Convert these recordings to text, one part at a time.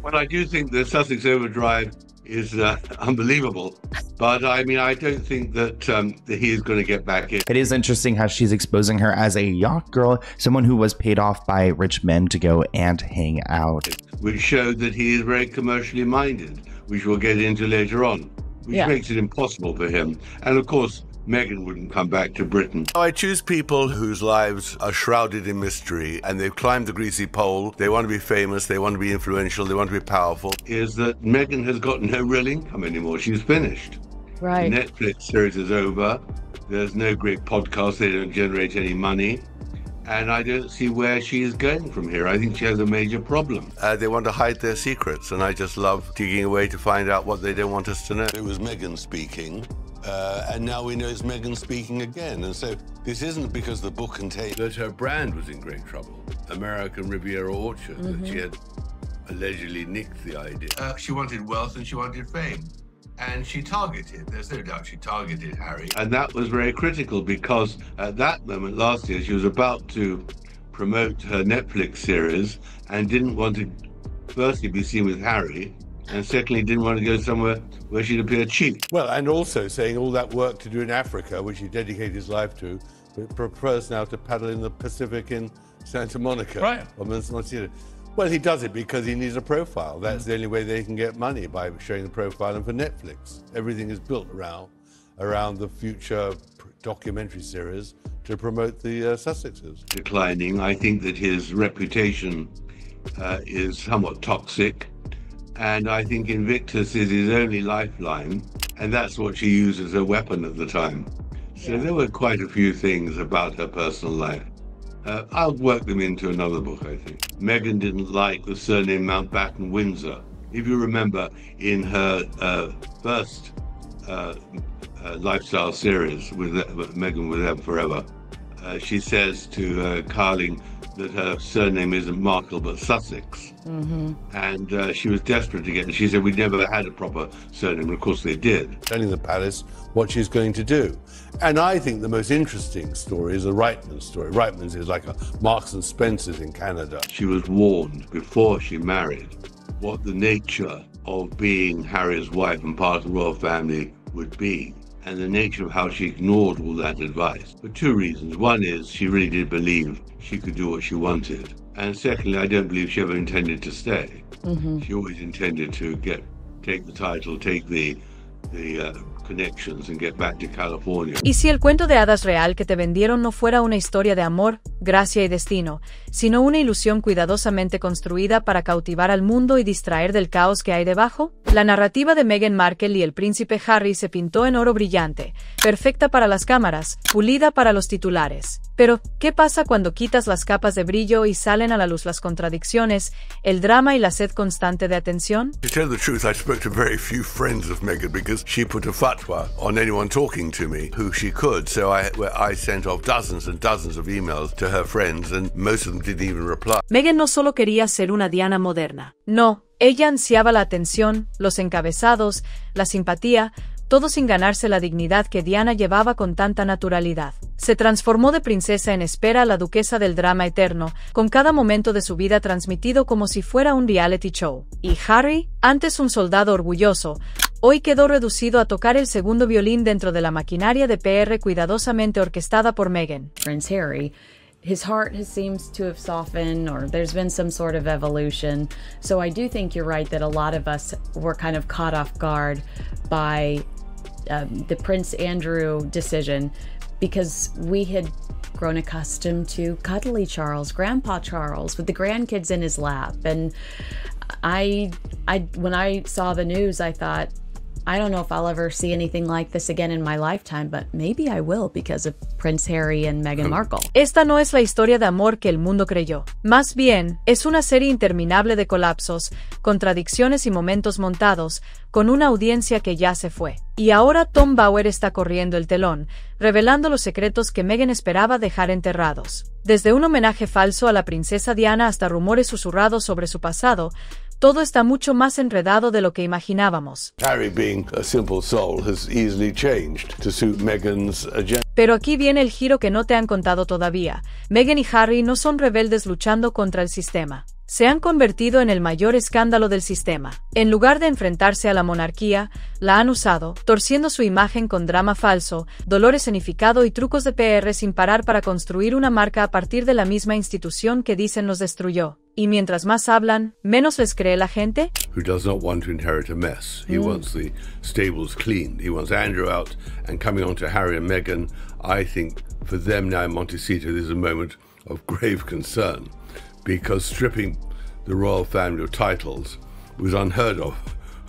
Well, I do think the Sussex Overdrive is unbelievable, but I mean, I don't think that he is going to get back in. It is interesting how she's exposing her as a yacht girl, someone who was paid off by rich men to go and hang out. Which showed that he is very commercially minded, which we'll get into later on, which makes it impossible for him. And of course, Meghan wouldn't come back to Britain. I choose people whose lives are shrouded in mystery and they've climbed the greasy pole. They want to be famous, they want to be influential, they want to be powerful. Is that Meghan has got no real income anymore. She's finished. Right. The Netflix series is over. There's no great podcast. They don't generate any money. And I don't see where she is going from here. I think she has a major problem. They want to hide their secrets, and I just love digging away to find out what they don't want us to know. It was Meghan speaking. And now we know it's Meghan speaking again. And so this isn't because the book contained that her brand was in great trouble. American Riviera Orchard, that she had allegedly nicked the idea. She wanted wealth and she wanted fame. And she targeted, there's no doubt she targeted Harry. And that was very critical because at that moment last year, she was about to promote her Netflix series and didn't want to firstly be seen with Harry, and secondly didn't want to go somewhere where she'd appear cheap. Well, and also saying all that work to do in Africa, which he dedicated his life to, but prefers now to paddle in the Pacific in Santa Monica. Right. Or Monsignor. Well, he does it because he needs a profile. That's the only way they can get money, by showing the profile. And for Netflix, everything is built around the future documentary series to promote the Sussexes. Declining. I think that his reputation is somewhat toxic. And I think Invictus is his only lifeline. And that's what she used as a weapon at the time. So there were quite a few things about her personal life. I'll work them into another book, I think. Meghan didn't like the surname Mountbatten Windsor. If you remember, in her first lifestyle series with Meghan with them forever, she says to Carling that her surname isn't Markle but Sussex. And she was desperate to get it. She said, we never had a proper surname. And of course they did. Telling the palace what she's going to do. And I think the most interesting story is the Reitman story. Reitman's is like a Marks and Spencer's in Canada. She was warned before she married what the nature of being Harry's wife and part of the royal family would be, and the nature of how she ignored all that advice for two reasons. One is she really did believe she could do what she wanted. And secondly, I don't believe she ever intended to stay. She always intended to take the title, take the connections and get back to California. ¿Y si el cuento de hadas real que te vendieron no fuera una historia de amor, gracia y destino, sino una ilusión cuidadosamente construida para cautivar al mundo y distraer del caos que hay debajo? La narrativa de Meghan Markle y el príncipe Harry se pintó en oro brillante, perfecta para las cámaras, pulida para los titulares. Pero, ¿qué pasa cuando quitas las capas de brillo y salen a la luz las contradicciones, el drama y la sed constante de atención? To tell the truth, I spoke to very few friends of Meghan because she put a fatwa on anyone talking to me who she could. So I sent off dozens and dozens of emails to her friends and most of them didn't even reply. Meghan no solo quería ser una Diana moderna. No, ella ansiaba la atención, los encabezados, la simpatía, todo sin ganarse la dignidad que Diana llevaba con tanta naturalidad. Se transformó de princesa en espera a la duquesa del drama eterno, con cada momento de su vida transmitido como si fuera un reality show. Y Harry, antes un soldado orgulloso, hoy quedó reducido a tocar el segundo violín dentro de la maquinaria de PR cuidadosamente orquestada por Meghan. Prince Harry, his heart seems to have softened, or there's been some sort of evolution. So I do think you're right that a lot of us were kind of caught off guard by the Prince Andrew decision, because we had grown accustomed to cuddly Charles, Grandpa Charles, with the grandkids in his lap. And when I saw the news, I thought, I don't know if I'll ever see anything like this again in my lifetime, but maybe I will because of Prince Harry and Meghan Markle. Esta no es la historia de amor que el mundo creyó. Más bien, es una serie interminable de colapsos, contradicciones y momentos montados, con una audiencia que ya se fue. Y ahora Tom Bower está corriendo el telón, revelando los secretos que Meghan esperaba dejar enterrados. Desde un homenaje falso a la princesa Diana hasta rumores susurrados sobre su pasado, todo está mucho más enredado de lo que imaginábamos. Harry, being a simple soul, has easily changed to suit Meghan's agenda. Pero aquí viene el giro que no te han contado todavía. Meghan y Harry no son rebeldes luchando contra el sistema. se han convertido en el mayor escándalo del sistema. En lugar de enfrentarse a la monarquía, la han usado, torciendo su imagen con drama falso, dolor escenificado y trucos de PR sin parar para construir una marca a partir de la misma institución que dicen los destruyó. Y mientras más hablan, menos les cree la gente. Who does not want to inherit a mess. He wants the stables cleaned. He wants Andrew out. And coming on to Harry and Meghan, I think for them now in Montecito, there's a moment of grave concern, because stripping the royal family of titles was unheard of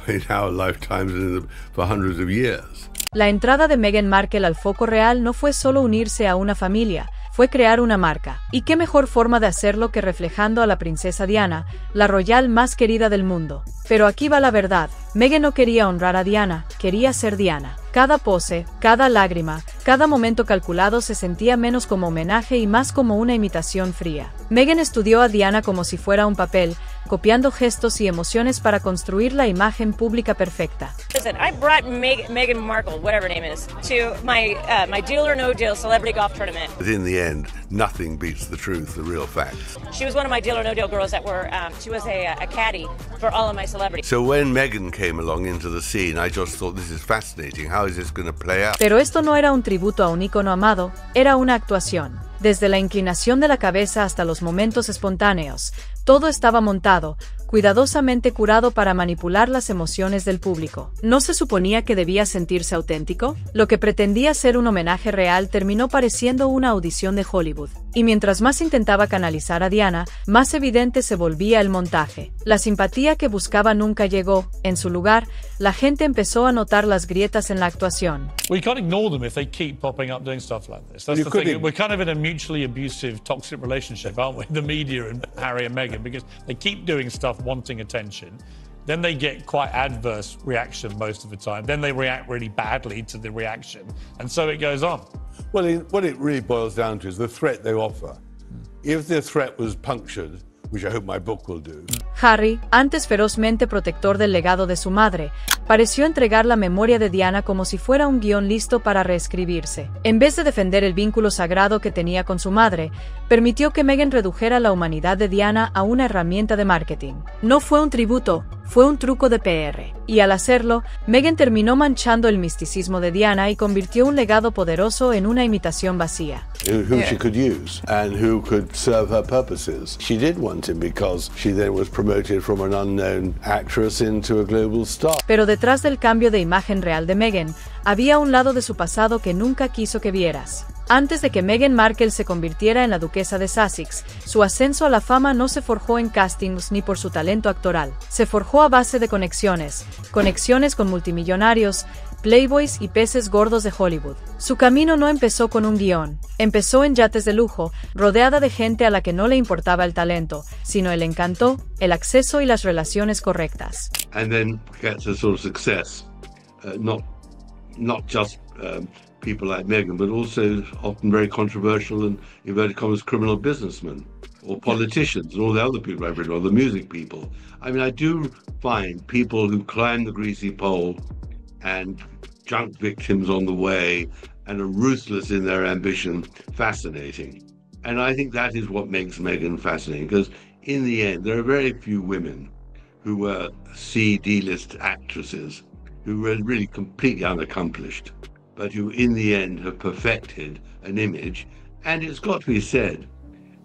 in our lifetimes and for hundreds of years. La entrada de Meghan Markle al foco real no fue solo unirse a una familia, fue crear una marca. ¿Y qué mejor forma de hacerlo que reflejando a la princesa Diana, la royal más querida del mundo? Pero aquí va la verdad, Meghan no quería honrar a Diana, quería ser Diana. Cada pose, cada lágrima, cada momento calculado se sentía menos como homenaje y más como una imitación fría. Meghan estudió a Diana como si fuera un papel, copiando gestos y emociones para construir la imagen pública perfecta. Listen, I brought Meghan Markle, whatever her name is, to my Deal or No Deal celebrity golf tournament. But in the end, nothing beats the truth, the real facts. She was one of my Deal or No Deal girls that were, she was a caddy for all of my celebrities. So when Meghan came along into the scene, I just thought, this is fascinating. How is this going to play out? Pero esto no era un tributo a un ícono amado, era una actuación. Desde la inclinación de la cabeza hasta los momentos espontáneos, todo estaba montado, cuidadosamente curado para manipular las emociones del público. ¿No se suponía que debía sentirse auténtico? Lo que pretendía ser un homenaje real terminó pareciendo una audición de Hollywood. Y mientras más intentaba canalizar a Diana, más evidente se volvía el montaje. La simpatía que buscaba nunca llegó. En su lugar, la gente empezó a notar las grietas en la actuación. We can't ignore them if they keep popping up doing stuff like this. That's the thing. We're kind of in a mutually abusive, toxic relationship, aren't we? The media and Harry and Meghan, because they keep doing stuff wanting attention. Then they get quite adverse reaction most of the time. Then they react really badly to the reaction. And so it goes on. Well, what it really boils down to is the threat they offer. If the threat was punctured, which I hope my book will do. Harry, antes ferozmente protector del legado de su madre, pareció entregar la memoria de Diana como si fuera un guión listo para reescribirse. En vez de defender el vínculo sagrado que tenía con su madre, permitió que Meghan redujera la humanidad de Diana a una herramienta de marketing. No fue un tributo, fue un truco de PR. Y al hacerlo, Meghan terminó manchando el misticismo de Diana y convirtió un legado poderoso en una imitación vacía. Who she could use and who could serve her purposes. She did want him because she then was promoted from an unknown actress into a global star. Pero detrás del cambio de imagen real de Meghan, había un lado de su pasado que nunca quiso que vieras. Antes de que Meghan Markle se convirtiera en la duquesa de Sussex, su ascenso a la fama no se forjó en castings ni por su talento actoral. Se forjó a base de conexiones con multimillonarios, playboys y peces gordos de Hollywood. Su camino no empezó con un guión, empezó en yates de lujo, rodeada de gente a la que no le importaba el talento, sino el encanto, el acceso y las relaciones correctas. And then gets a sort of success, not just people like Meghan, but also often very controversial and, inverted commas, criminal businessmen or politicians and all the other people I've read, or the music people. I mean, I do find people who climb the greasy pole and junk victims on the way and are ruthless in their ambition fascinating. And I think that is what makes Meghan fascinating, because in the end, there are very few women who were D-list actresses who were really completely unaccomplished, but who in the end have perfected an image. And it's got to be said,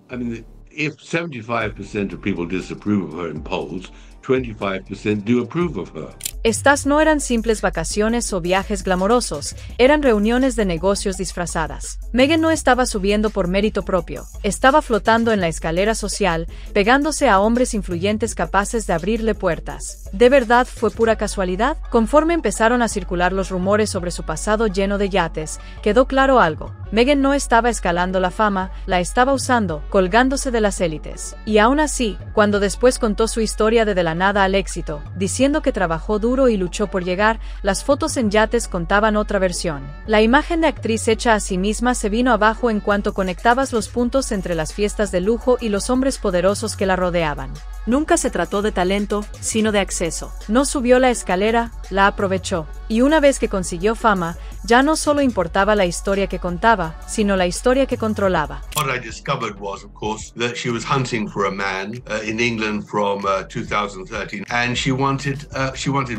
I mean, if 75% of people disapprove of her in polls, 25% do approve of her. Estas no eran simples vacaciones o viajes glamorosos, eran reuniones de negocios disfrazadas. Meghan no estaba subiendo por mérito propio, estaba flotando en la escalera social, pegándose a hombres influyentes capaces de abrirle puertas. ¿De verdad fue pura casualidad? Conforme empezaron a circular los rumores sobre su pasado lleno de yates, quedó claro algo. Meghan no estaba escalando la fama, la estaba usando, colgándose de las élites. Y aún así, cuando después contó su historia de la nada al éxito, diciendo que trabajó duro y luchó por llegar, las fotos en yates contaban otra versión. La imagen de actriz hecha a sí misma se vino abajo en cuanto conectabas los puntos entre las fiestas de lujo y los hombres poderosos que la rodeaban. Nunca se trató de talento, sino de acceso. No subió la escalera, la aprovechó. Y una vez que consiguió fama, ya no solo importaba la historia que contaba, sino la historia que controlaba. What I discovered was, of course, that she was hunting for a man in England from 2013, and she wanted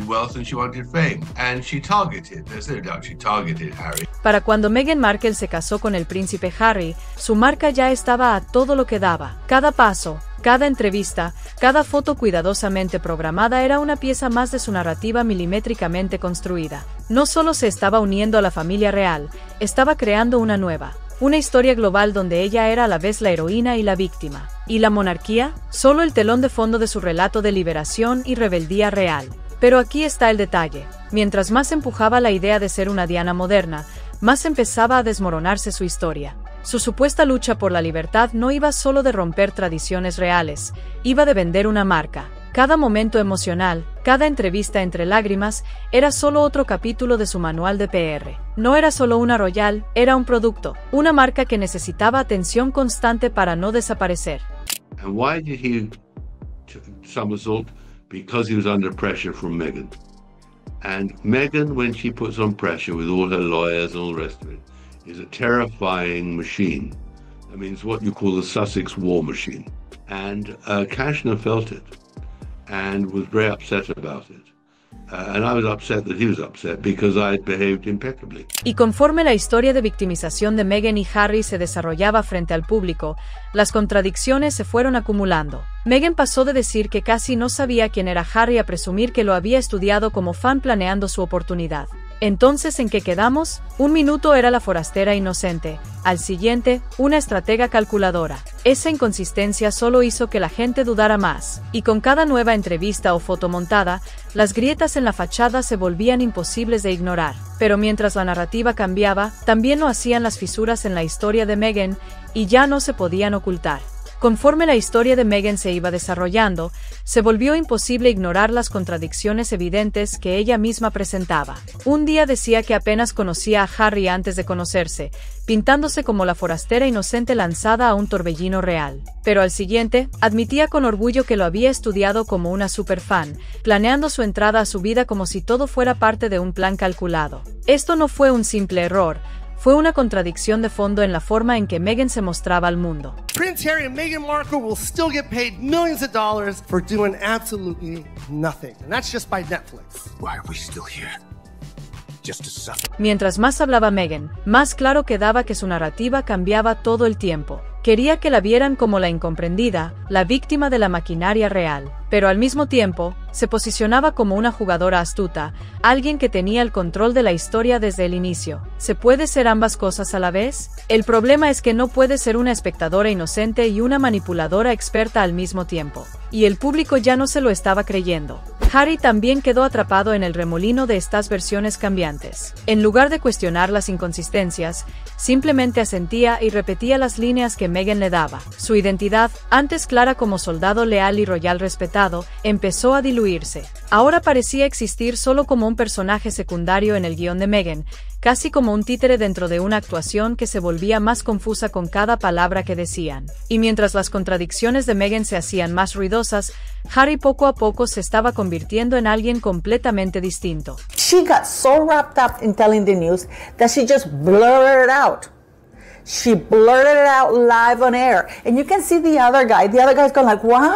wealth and she wanted fame, and she targeted. There's no doubt she targeted Harry. Para cuando Meghan Markle se casó con el príncipe Harry, su marca ya estaba a todo lo que daba. Cada paso, cada entrevista, cada foto cuidadosamente programada era una pieza más de su narrativa milimétricamente construida. No solo se estaba uniendo a la familia real, estaba creando una nueva. Una historia global donde ella era a la vez la heroína y la víctima. ¿Y la monarquía? Solo el telón de fondo de su relato de liberación y rebeldía real. Pero aquí está el detalle. Mientras más empujaba la idea de ser una Diana moderna, más empezaba a desmoronarse su historia. Su supuesta lucha por la libertad no iba solo de romper tradiciones reales, iba de vender una marca. Cada momento emocional, cada entrevista entre lágrimas, era solo otro capítulo de su manual de PR. No era solo una royal, era un producto, una marca que necesitaba atención constante para no desaparecer. And why did he somersault? Because he was under pressure from Meghan. And Meghan, when she puts on pressure with all her lawyers and all the rest of it, is a terrifying machine. I mean, it's what you call the Sussex war machine. And Kashner felt it and was very upset about it. And I was upset that he was upset because I had behaved impeccably. Y conforme la historia de victimización de Meghan y Harry se desarrollaba frente al público, las contradicciones se fueron acumulando. Meghan pasó de decir que casi no sabía quién era Harry a presumir que lo había estudiado como fan planeando su oportunidad. Entonces, ¿en qué quedamos? Un minuto era la forastera inocente, al siguiente, una estratega calculadora. Esa inconsistencia solo hizo que la gente dudara más, y con cada nueva entrevista o foto montada, las grietas en la fachada se volvían imposibles de ignorar. Pero mientras la narrativa cambiaba, también lo hacían las fisuras en la historia de Meghan, y ya no se podían ocultar. Conforme la historia de Meghan se iba desarrollando, se volvió imposible ignorar las contradicciones evidentes que ella misma presentaba. Un día decía que apenas conocía a Harry antes de conocerse, pintándose como la forastera inocente lanzada a un torbellino real. Pero al siguiente, admitía con orgullo que lo había estudiado como una superfan, planeando su entrada a su vida como si todo fuera parte de un plan calculado. Esto no fue un simple error, fue una contradicción de fondo en la forma en que Meghan se mostraba al mundo. Prince Harry and Meghan Markle will still get paid millions of dollars for doing absolutely nothing. And that's just by Netflix. Why are we still here? Just to suffer. Mientras más hablaba Meghan, más claro quedaba que su narrativa cambiaba todo el tiempo. Quería que la vieran como la incomprendida, la víctima de la maquinaria real, pero al mismo tiempo, se posicionaba como una jugadora astuta, alguien que tenía el control de la historia desde el inicio. ¿Se puede ser ambas cosas a la vez? El problema es que no puede ser una espectadora inocente y una manipuladora experta al mismo tiempo. Y el público ya no se lo estaba creyendo. Harry también quedó atrapado en el remolino de estas versiones cambiantes. En lugar de cuestionar las inconsistencias, simplemente asentía y repetía las líneas que Meghan le daba. Su identidad, antes clara como soldado leal y royal respetado, empezó a diluirse. Ahora parecía existir solo como un personaje secundario en el guión de Meghan, casi como un títere dentro de una actuación que se volvía más confusa con cada palabra que decían. Y mientras las contradicciones de Meghan se hacían más ruidosas, Harry poco a poco se estaba convirtiendo en alguien completamente distinto. She got so wrapped up in telling the news that she just blurted it out. She blurted it out live on air. And you can see the other guy's going like, what?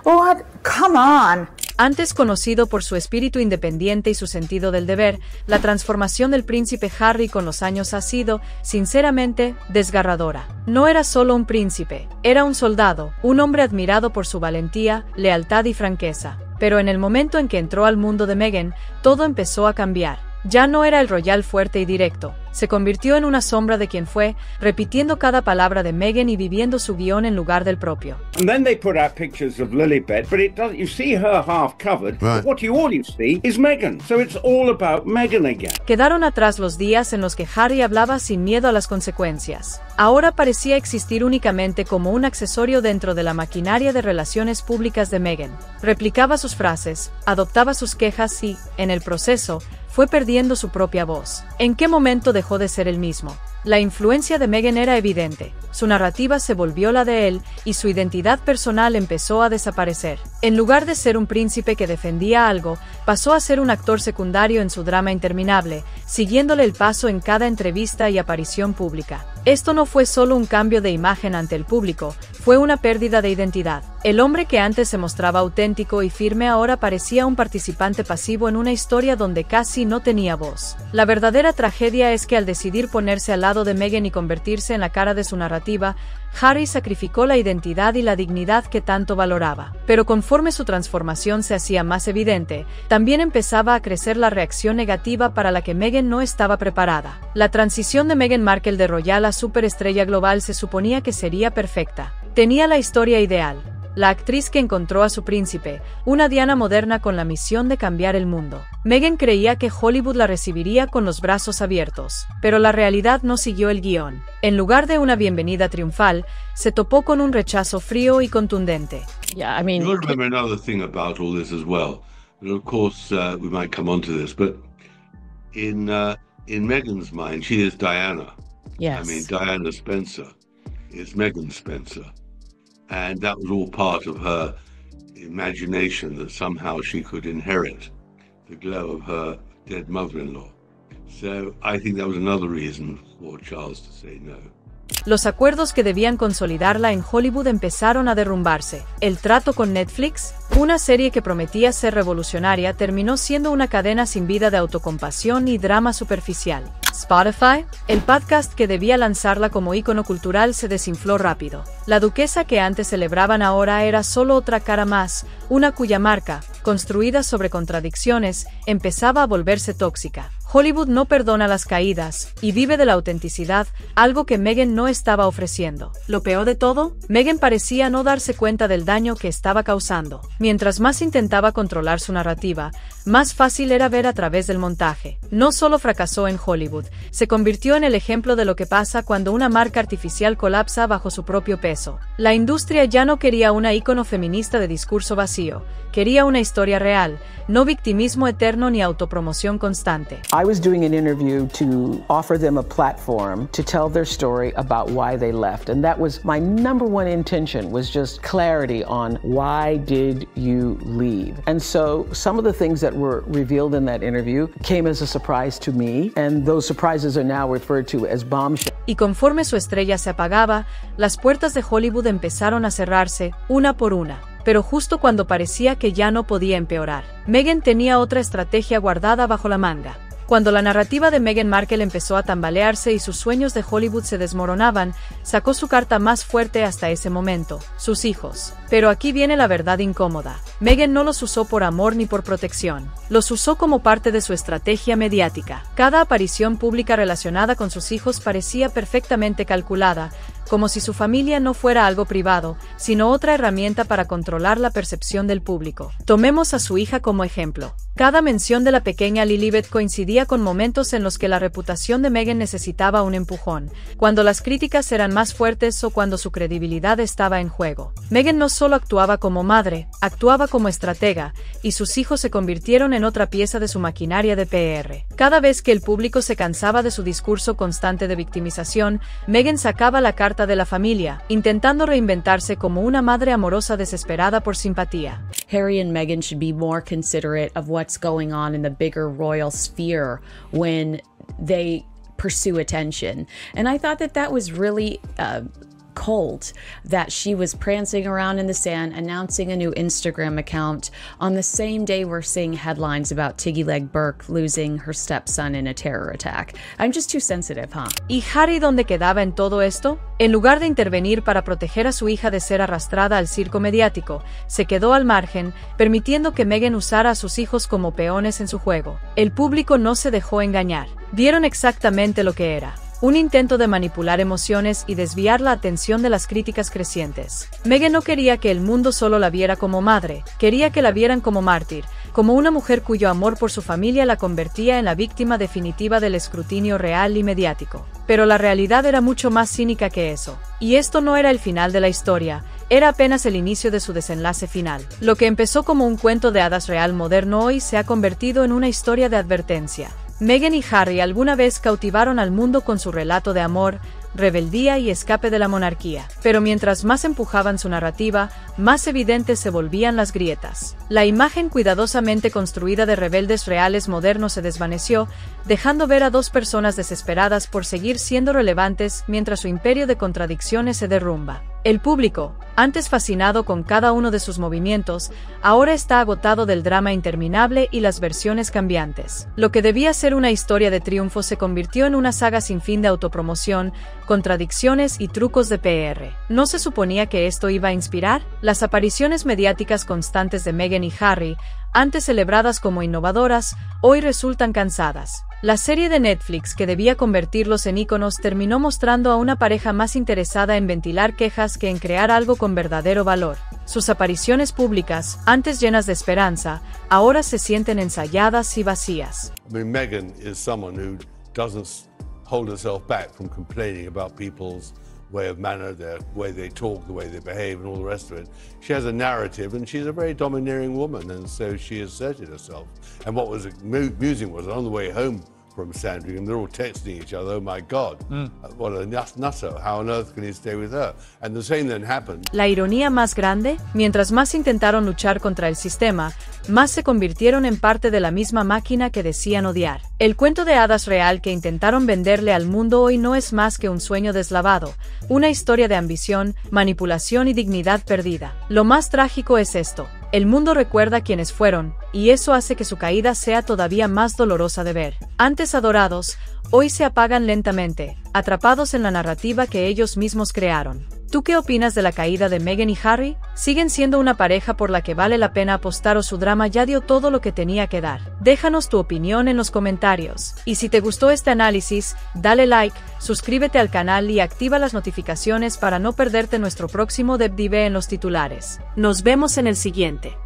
What? Come on. Antes conocido por su espíritu independiente y su sentido del deber, la transformación del príncipe Harry con los años ha sido, sinceramente, desgarradora. No era solo un príncipe, era un soldado, un hombre admirado por su valentía, lealtad y franqueza. Pero en el momento en que entró al mundo de Meghan, todo empezó a cambiar. Ya no era el royal fuerte y directo, se convirtió en una sombra de quien fue, repitiendo cada palabra de Meghan y viviendo su guión en lugar del propio. And then they put out pictures of Lilibet, but it doesn't. You see her half covered. Right. But what you all see is Meghan. So it's all about Meghan again. Quedaron atrás los días en los que Harry hablaba sin miedo a las consecuencias. Ahora parecía existir únicamente como un accesorio dentro de la maquinaria de relaciones públicas de Meghan. Replicaba sus frases, adoptaba sus quejas y, en el proceso, fue perdiendo su propia voz. ¿En qué momento dejó de ser el mismo? La influencia de Meghan era evidente. su narrativa se volvió la de él, y su identidad personal empezó a desaparecer. En lugar de ser un príncipe que defendía algo, pasó a ser un actor secundario en su drama interminable, siguiéndole el paso en cada entrevista y aparición pública. Esto no fue solo un cambio de imagen ante el público, fue una pérdida de identidad. El hombre que antes se mostraba auténtico y firme ahora parecía un participante pasivo en una historia donde casi no tenía voz. La verdadera tragedia es que al decidir ponerse al lado de Meghan y convertirse en la cara de su narrativa, Harry sacrificó la identidad y la dignidad que tanto valoraba. Pero conforme su transformación se hacía más evidente, también empezaba a crecer la reacción negativa para la que Meghan no estaba preparada. La transición de Meghan Markle de royal a superestrella global se suponía que sería perfecta. Tenía la historia ideal. La actriz que encontró a su príncipe, una Diana moderna con la misión de cambiar el mundo. Meghan creía que Hollywood la recibiría con los brazos abiertos, pero la realidad no siguió el guión. En lugar de una bienvenida triunfal, se topó con un rechazo frío y contundente. Yeah, I mean, you remember another thing about all this as well. And of course, we might come on to this, but in Meghan's mind, she is Diana. Yes. I mean, Diana Spencer is Meghan Spencer. And that was all part of her imagination that somehow she could inherit the glow of her dead mother-in-law. So I think that was another reason for Charles to say no. Los acuerdos que debían consolidarla en Hollywood empezaron a derrumbarse. El trato con Netflix, una serie que prometía ser revolucionaria, terminó siendo una cadena sin vida de autocompasión y drama superficial. Spotify, el podcast que debía lanzarla como ícono cultural, se desinfló rápido. La duquesa que antes celebraban ahora era solo otra cara más, una cuya marca, construida sobre contradicciones, empezaba a volverse tóxica. Hollywood no perdona las caídas, y vive de la autenticidad, algo que Meghan no estaba ofreciendo. Lo peor de todo, Meghan parecía no darse cuenta del daño que estaba causando. Mientras más intentaba controlar su narrativa, más fácil era ver a través del montaje. No solo fracasó en Hollywood, se convirtió en el ejemplo de lo que pasa cuando una marca artificial colapsa bajo su propio peso. La industria ya no quería una ícono feminista de discurso vacío, quería una historia real, no victimismo eterno ni autopromoción constante. I was doing an interview to offer them a platform to tell their story about why they left. And that was my number one intention, was just clarity on why did you leave? And so some of the things that were revealed in that interview came as a surprise to me. And those surprises are now referred to as bombshells. Y conforme su estrella se apagaba, las puertas de Hollywood empezaron a cerrarse, una por una. Pero justo cuando parecía que ya no podía empeorar, Meghan tenía otra estrategia guardada bajo la manga. Cuando la narrativa de Meghan Markle empezó a tambalearse y sus sueños de Hollywood se desmoronaban, sacó su carta más fuerte hasta ese momento, sus hijos. Pero aquí viene la verdad incómoda. Meghan no los usó por amor ni por protección. Los usó como parte de su estrategia mediática. Cada aparición pública relacionada con sus hijos parecía perfectamente calculada, como si su familia no fuera algo privado, sino otra herramienta para controlar la percepción del público. Tomemos a su hija como ejemplo. Cada mención de la pequeña Lilibet coincidía con momentos en los que la reputación de Meghan necesitaba un empujón, cuando las críticas eran más fuertes o cuando su credibilidad estaba en juego. Meghan no solo actuaba como madre, actuaba como estratega, y sus hijos se convirtieron en otra pieza de su maquinaria de PR. Cada vez que el público se cansaba de su discurso constante de victimización, Meghan sacaba la carta de la familia, intentando reinventarse como una madre amorosa desesperada por simpatía. Harry and Meghan should be more considerate of what's going on in the bigger royal sphere when they pursue attention. And I thought that that was really cold, that she was prancing around in the sand announcing a new Instagram account on the same day we're seeing headlines about Tiggy Leg Burke losing her stepson in a terror attack. I'm just too sensitive, huh? ¿Y Harry dónde quedaba en todo esto? En lugar de intervenir para proteger a su hija de ser arrastrada al circo mediático, se quedó al margen, permitiendo que Meghan usara a sus hijos como peones en su juego. El público no se dejó engañar. Vieron exactamente lo que era. Un intento de manipular emociones y desviar la atención de las críticas crecientes. Meghan no quería que el mundo solo la viera como madre, quería que la vieran como mártir, como una mujer cuyo amor por su familia la convertía en la víctima definitiva del escrutinio real y mediático. Pero la realidad era mucho más cínica que eso. Y esto no era el final de la historia, era apenas el inicio de su desenlace final. Lo que empezó como un cuento de hadas real moderno hoy se ha convertido en una historia de advertencia. Meghan y Harry alguna vez cautivaron al mundo con su relato de amor, rebeldía y escape de la monarquía. Pero mientras más empujaban su narrativa, más evidentes se volvían las grietas. La imagen cuidadosamente construida de rebeldes reales modernos se desvaneció, dejando ver a dos personas desesperadas por seguir siendo relevantes mientras su imperio de contradicciones se derrumba. El público, antes fascinado con cada uno de sus movimientos, ahora está agotado del drama interminable y las versiones cambiantes. Lo que debía ser una historia de triunfo se convirtió en una saga sin fin de autopromoción, contradicciones y trucos de PR. ¿No se suponía que esto iba a inspirar? Las apariciones mediáticas constantes de Meghan y Harry, antes celebradas como innovadoras, hoy resultan cansadas. La serie de Netflix que debía convertirlos en íconos terminó mostrando a una pareja más interesada en ventilar quejas que en crear algo con verdadero valor. Sus apariciones públicas, antes llenas de esperanza, ahora se sienten ensayadas y vacías. Meghan is someone who doesn't hold herself back from complaining about people's way of manner, their way they talk, the way they behave, and all the rest of it. She has a narrative, and she's a very domineering woman, and so she asserted herself. And what was amusing was on the way home from Sandringham, they're all texting each other, oh my God, what a nutter, how on earth can he stay with her? And the same then happened. La ironía más grande, mientras más intentaron luchar contra el sistema, más se convirtieron en parte de la misma máquina que decían odiar. El cuento de hadas real que intentaron venderle al mundo hoy no es más que un sueño deslavado, una historia de ambición, manipulación y dignidad perdida. Lo más trágico es esto: el mundo recuerda quiénes fueron, y eso hace que su caída sea todavía más dolorosa de ver. Antes adorados, hoy se apagan lentamente, atrapados en la narrativa que ellos mismos crearon. ¿Tú qué opinas de la caída de Meghan y Harry? ¿Siguen siendo una pareja por la que vale la pena apostar o su drama ya dio todo lo que tenía que dar? Déjanos tu opinión en los comentarios. Y si te gustó este análisis, dale like, suscríbete al canal y activa las notificaciones para no perderte nuestro próximo Deep Dive en los titulares. Nos vemos en el siguiente.